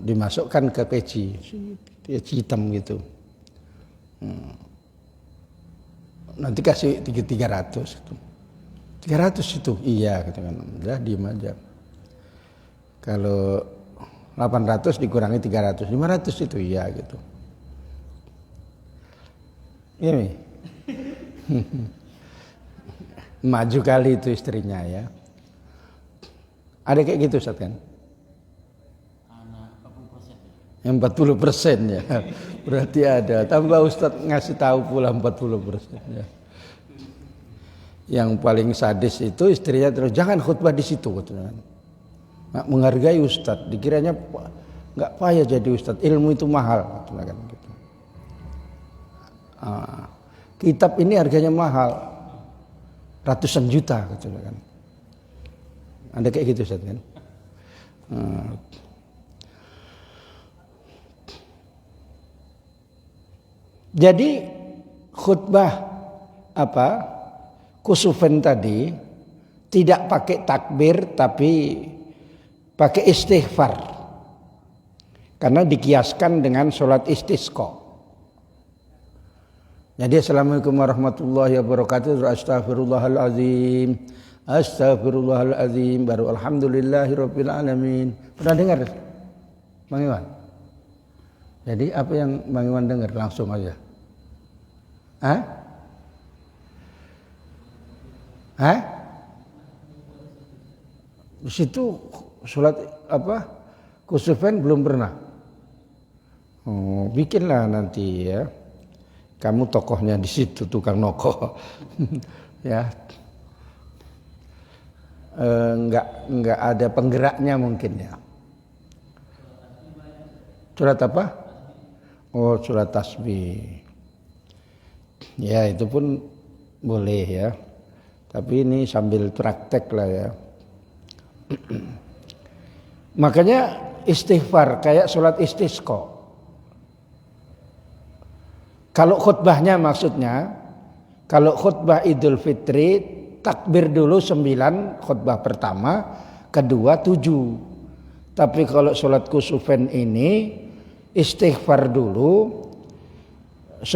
Dimasukkan ke peci hitam gitu. Nanti kasih 300 itu. 300 itu iya gitu kan. Udah diem aja. Kalau 800 dikurangi 300, 500 itu iya gitu. Ini maju kali itu istrinya ya. Ada kayak gitu Ustaz kan? 40% ya. Berarti ada. Tambah Ustadz ngasih tahu pula 40% ya. Yang paling sadis itu istrinya terus jangan khutbah di situ katanya. Nggak menghargai Ustadz, dikiranya nggak payah jadi Ustadz, ilmu itu mahal katanya kan gitu. Kitab ini harganya mahal, ratusan juta katanya kan. Ada kayak gitu Ustadz kan? Jadi khutbah kusufen tadi tidak pakai takbir tapi pakai istighfar. Karena dikiaskan dengan sholat istisqa. Jadi assalamualaikum warahmatullahi wabarakatuh. Astaghfirullahalazim. Astaghfirullahalazim. Baru alhamdulillahirabbil alamin. Pernah dengar Bang Iwan? Jadi apa yang Bang Iwan dengar langsung aja. Di situ sholat kusufen belum pernah. Bikinlah nanti ya. Kamu tokohnya di situ, tukang nokoh. Ya. Enggak ada penggeraknya mungkin ya. Surat apa? Oh, surat tasbih. Ya, itu pun boleh ya. Tapi ini sambil praktek lah ya. Makanya istighfar kayak sholat istisqa. Kalau khutbahnya maksudnya, kalau khutbah Idul Fitri takbir dulu 9 khutbah pertama, kedua 7. Tapi kalau sholat kusufen ini istighfar dulu 9,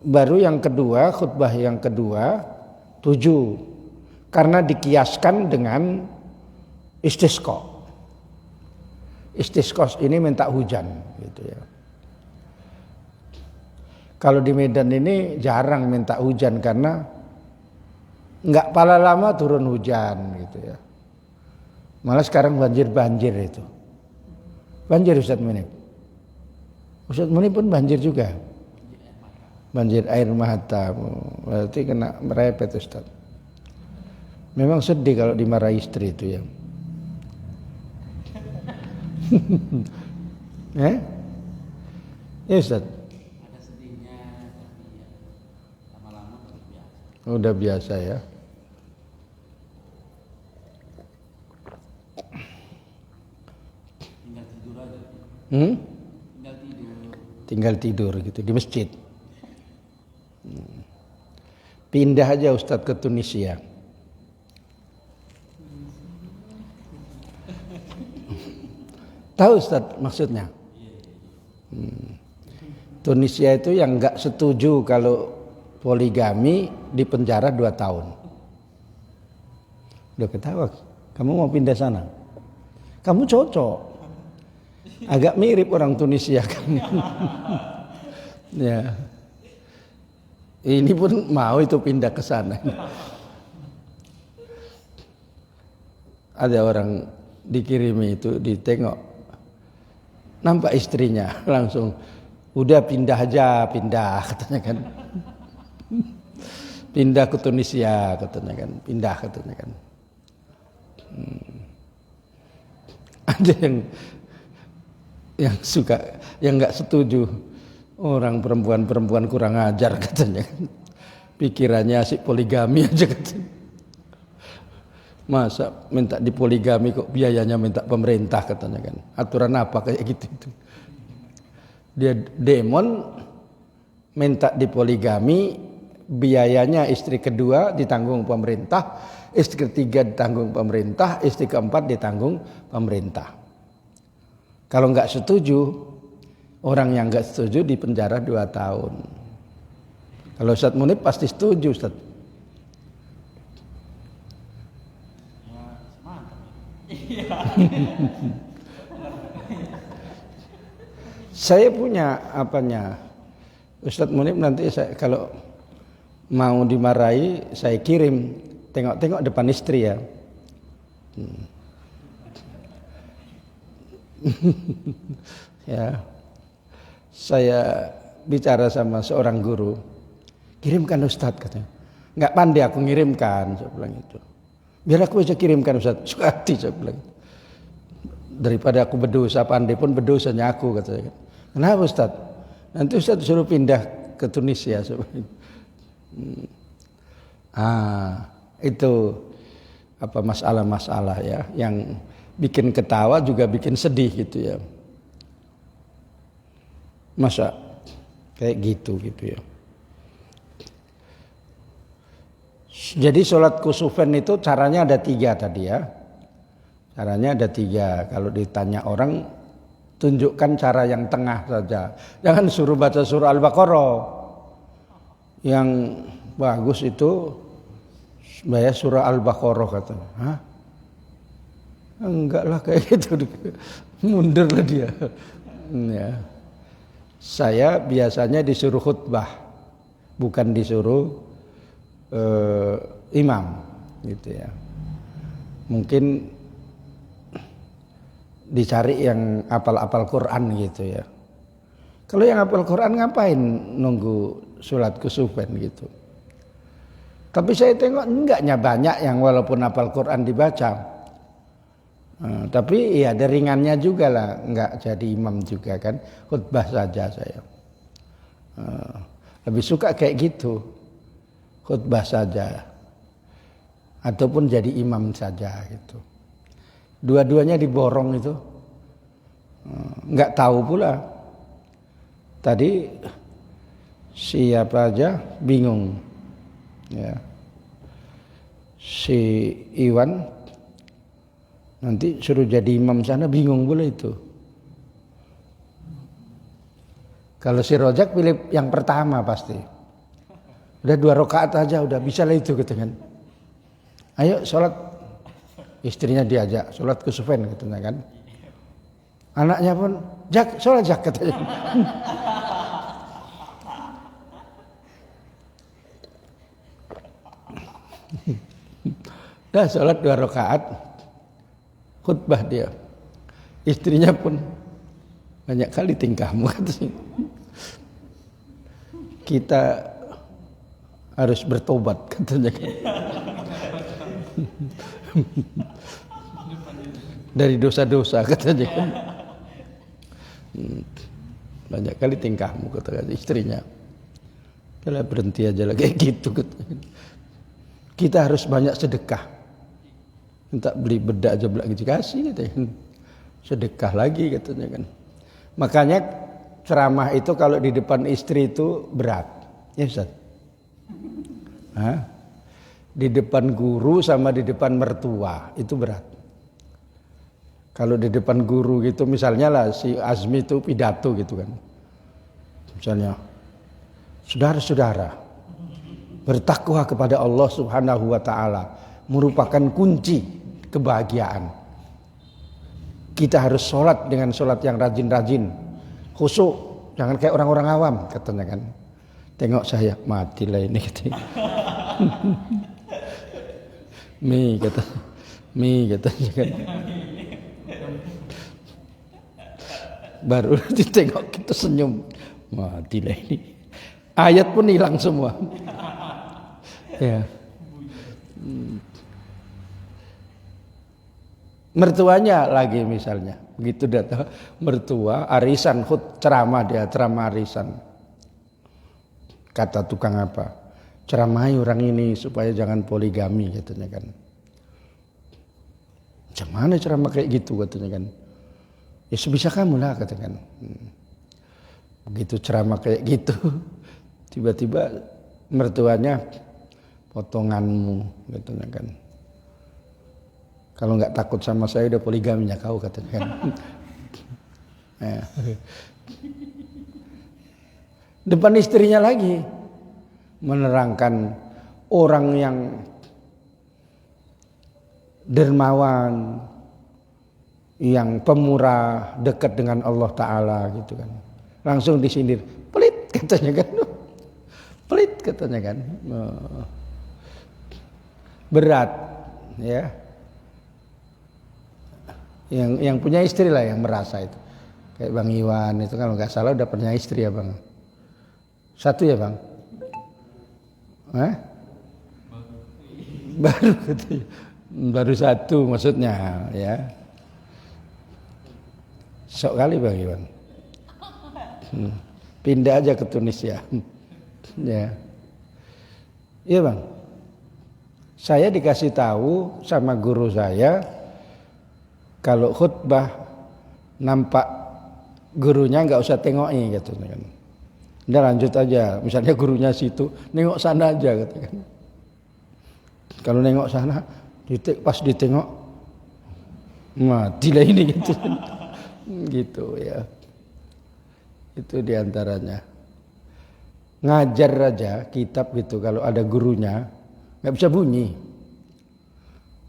baru yang kedua, khutbah yang kedua 7. Karena dikiaskan dengan istisqa. Istisqa ini minta hujan gitu ya. Kalau di Medan ini jarang minta hujan karena enggak pala lama turun hujan gitu ya. Malah sekarang banjir itu. Banjir Ustaz Munib. Ustaz Munib pun banjir juga. Banjir air mata, berarti kena merepet Ustaz. Memang sedih kalau dimarahi istri itu ya. Ya Ustaz. Ada sedihnya, tapi ya lama-lama biasa. Udah biasa ya. Tinggal tidur aja. Tinggal tidur gitu di masjid. Pindah aja Ustadz ke Tunisia. Tahu Ustadz maksudnya? Tunisia itu yang nggak setuju kalau poligami di penjara 2 tahun. Udah ketawa, kamu mau pindah sana? Kamu cocok. Agak mirip orang Tunisia kamu. Ya. Ini pun mau itu pindah ke sana. Ada orang dikirimi itu, ditengok, nampak istrinya langsung, udah pindah aja, pindah katanya kan. Pindah ke Tunisia katanya kan, pindah katanya kan. Ada yang suka, yang nggak setuju. Orang perempuan kurang ajar katanya. Pikirannya asik poligami aja katanya. Masa minta dipoligami kok biayanya minta pemerintah katanya kan. Aturan apa kayak gitu itu. Dia demon minta dipoligami, biayanya istri kedua ditanggung pemerintah, istri ketiga ditanggung pemerintah, istri keempat ditanggung pemerintah. Kalau nggak setuju, orang yang nggak setuju di penjara 2 tahun. Kalau Ustadz Munib pasti setuju Ustadz. Ya, mantap. Saya punya apanya, Ustadz Munib nanti saya, kalau mau dimarahi saya kirim, tengok-tengok depan istri ya. Ya. Saya bicara sama seorang guru, kirimkan Ustadz katanya. Nggak pandai aku ngirimkan, saya bilang itu. Biar aku aja kirimkan Ustadz, suka hati saya bilang. Daripada aku berdosa, pandai pun berdosanya aku katanya. Kenapa Ustadz? Nanti Ustadz suruh pindah ke Tunisia. Itu apa masalah-masalah ya, yang bikin ketawa juga bikin sedih gitu ya. Masa kayak gitu ya. Jadi sholat kusufen itu caranya ada 3 tadi ya. Caranya ada 3. Kalau ditanya orang, tunjukkan cara yang tengah saja. Jangan suruh baca surah Al-Baqarah. Yang bagus itu baca surah Al-Baqarah katanya. Hah? Enggak lah kayak gitu. Mundur lah dia. Ya. Saya biasanya disuruh khutbah, bukan disuruh imam, gitu ya. Mungkin dicari yang apal-apal Quran gitu ya. Kalau yang apal Quran ngapain nunggu sholat kusufen gitu. Tapi saya tengok enggaknya banyak yang walaupun apal Quran dibaca. Tapi ya ada ringannya juga lah, nggak jadi imam juga kan, khutbah saja saya. Lebih suka kayak gitu, khutbah saja, ataupun jadi imam saja gitu. Dua-duanya diborong itu, nggak tahu pula. Tadi siapa aja bingung, ya. Si Iwan nanti suruh jadi imam sana bingung pula itu. Kalau si Rojak pilih yang pertama pasti. Udah 2 rakaat aja udah bisa lah itu gitu kan. Ayo sholat, istrinya diajak sholat kusufen katanya kan. Anaknya pun Jak sholat Jak katanya. Dah sholat 2 rakaat, khutbah dia. Istrinya pun banyak kali tingkahmu katanya. Kita harus bertobat katanya. Dari dosa-dosa katanya. Banyak kali tingkahmu kata istrinya. Kalau berhenti aja lah kayak gitu katanya. Kita harus banyak sedekah. Minta beli bedak aja belak dikasih katanya. Sedekah lagi katanya kan. Makanya ceramah itu kalau di depan istri itu berat. Ya Ustaz. Di depan guru sama di depan mertua itu berat. Kalau di depan guru gitu misalnya lah si Azmi itu pidato gitu kan. Misalnya, saudara-saudara, bertakwa kepada Allah Subhanahu wa taala merupakan kunci kebahagiaan. Kita harus sholat dengan sholat yang rajin-rajin, khusyuk, jangan kayak orang-orang awam katanya kan. Tengok saya matilah ini katanya. Mi katanya kan. Baru ditengok kita senyum, matilah ini. Ayat pun hilang semua. Ya. Mertuanya lagi misalnya, begitu datang mertua arisan ceramah dia ceramah arisan. Kata tukang apa? Ceramahi orang ini supaya jangan poligami katanya kan. Macam mana ceramah kayak gitu katanya kan? Ya sebisa kamu lah katanya kan. Begitu ceramah kayak gitu, tiba-tiba mertuanya potonganmu katanya kan. Kalau nggak takut sama saya udah poligaminya kau katanya kan. Depan istrinya lagi menerangkan orang yang dermawan, yang pemurah, dekat dengan Allah Ta'ala gitu kan. Langsung disindir, pelit katanya kan. Pelit katanya kan. Berat ya. Yang punya istri lah yang merasa itu. Kayak Bang Iwan itu kalau nggak salah udah punya istri ya Bang. 1 ya Bang? Baru katanya. Baru 1 maksudnya ya. Sok kali Bang Iwan. Pindah aja ke Tunisia. Ya. Iya Bang. Saya dikasih tahu sama guru saya kalau khutbah nampak gurunya nggak usah tengoki gitu kan. Udah lanjut aja. Misalnya gurunya situ, nengok sana aja gitu kan. Kalau nengok sana, pas ditengok matilah ini gitu. Gitu ya. Itu diantaranya. Ngajar aja kitab gitu kalau ada gurunya nggak bisa bunyi.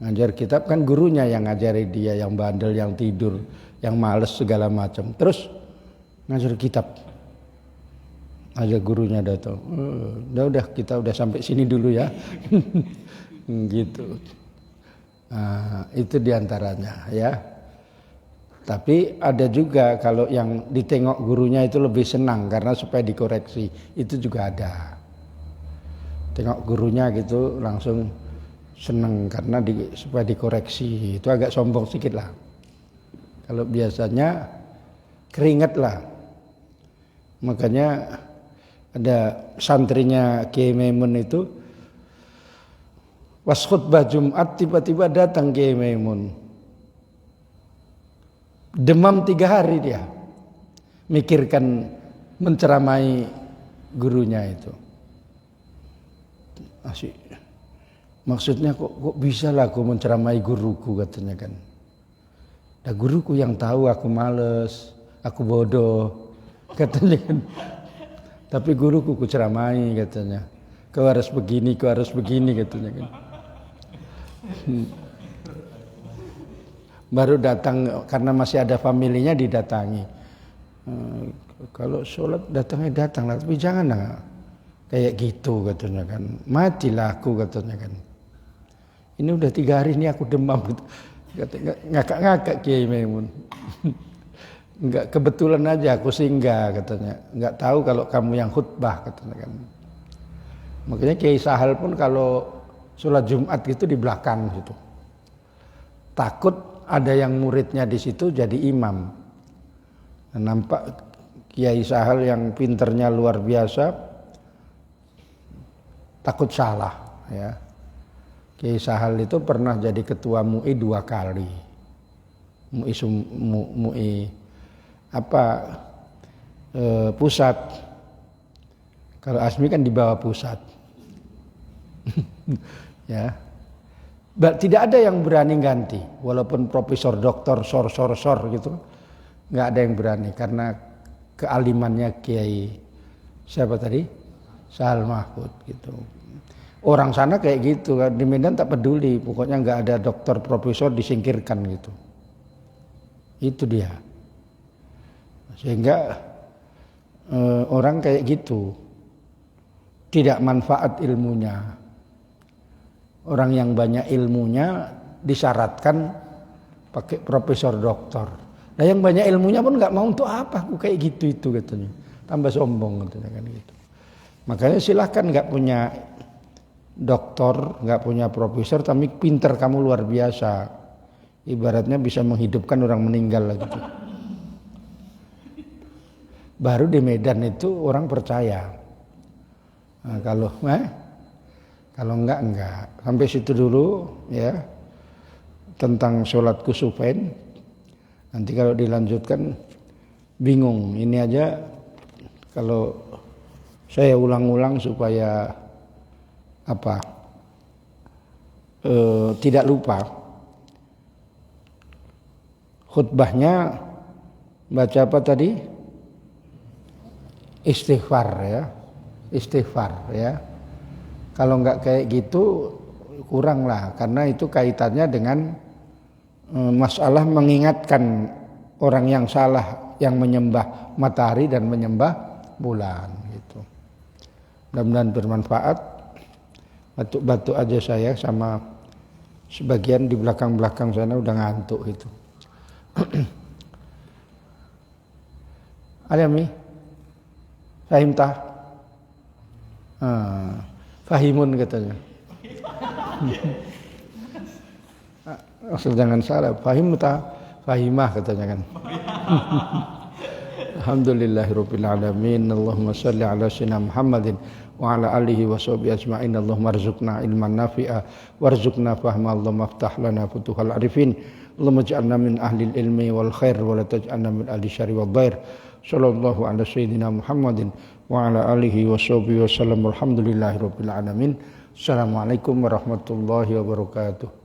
Ngajar kitab kan gurunya yang ngajari dia, yang bandel, yang tidur, yang males segala macam. Terus ngajar kitab. Aja gurunya datang. Udah kita udah sampai sini dulu ya. Gitu. Nah, itu diantaranya ya. Tapi ada juga kalau yang ditengok gurunya itu lebih senang karena supaya dikoreksi. Itu juga ada. Tengok gurunya gitu langsung senang karena supaya dikoreksi. Itu agak sombong sedikit lah. Kalau biasanya keringat lah. Makanya ada santrinya Kiai Maimun itu pas khutbah Jumat tiba-tiba datang Kiai Maimun. Demam 3 hari dia. Mikirkan menceramai gurunya itu. Asyik. Maksudnya kok bisa lah aku menceramai guruku katanya kan. Nah, guruku yang tahu aku males, aku bodoh katanya kan. Tapi guruku ku ceramai katanya. Kau harus begini katanya kan. Baru datang karena masih ada familinya didatangi. Kalau sholat datang lah, tapi jangan lah kayak gitu katanya kan. Matilah aku katanya kan. Ini udah 3 hari ini aku demam gitu. Ngakak-ngakak Kiai Maimun. Enggak, kebetulan aja aku singgah katanya. Enggak tahu kalau kamu yang khutbah katanya kan. Makanya Kiai Sahal pun kalau sholat Jumat gitu di belakang gitu. Takut ada yang muridnya di situ jadi imam. Nampak Kiai Sahal yang pinternya luar biasa, takut salah ya. Kiai Sahal itu pernah jadi ketua MUI 2 kali. MUI pusat. Kalau Asmi kan di bawah pusat. Ya. Tidak ada yang berani ganti, walaupun profesor doktor sor gitu. Nggak ada yang berani karena kealimannya Kiai siapa tadi? Sahal Mahfud gitu. Orang sana kayak gitu kan, di Medan tak peduli, pokoknya nggak ada dokter profesor disingkirkan gitu. Itu dia. Sehingga orang kayak gitu tidak manfaat ilmunya. Orang yang banyak ilmunya disyaratkan pakai profesor doktor. Nah yang banyak ilmunya pun nggak mau, untuk apa aku kayak gitu itu katanya. Tambah sombong katanya kan gitu. Makanya silahkan nggak punya doktor, nggak punya profesor, tapi pinter kamu luar biasa. Ibaratnya bisa menghidupkan orang meninggal lah gitu. Baru di Medan itu orang percaya. Nah, kalau enggak. Sampai situ dulu ya tentang sholat kusufain. Nanti kalau dilanjutkan bingung. Ini aja kalau saya ulang-ulang supaya tidak lupa. Khutbahnya baca apa tadi? Istighfar ya. Kalau enggak kayak gitu kurang lah, karena itu kaitannya dengan masalah mengingatkan orang yang salah, yang menyembah matahari dan menyembah bulan gitu. Mudah-mudahan bermanfaat. Batuk-batuk aja saya, sama sebagian di belakang-belakang sana udah ngantuk itu. Ada mi? Fahim tah? Fahimun katanya. Asal jangan salah, fahim tah? Fahimah katanya kan. Alhamdulillahirabbil alamin. Allahumma shalli ala sayyidina Muhammadin wa ala alihi wa sahbihi ajma'in. Allahumma arzuqna ilman nafi'a warzuqna fahma. Allahumma aftah lana futuhal arifin. Allahumma ij'alna min ahli ilmi wal khair wa la taj'alna min ahli syarri wal dhair. Sallallahu ala sayyidina Muhammadin wa ala alihi wa sahbihi wa sallam. Alhamdulillahirabbil alamin. Assalamualaikum warahmatullahi wabarakatuh.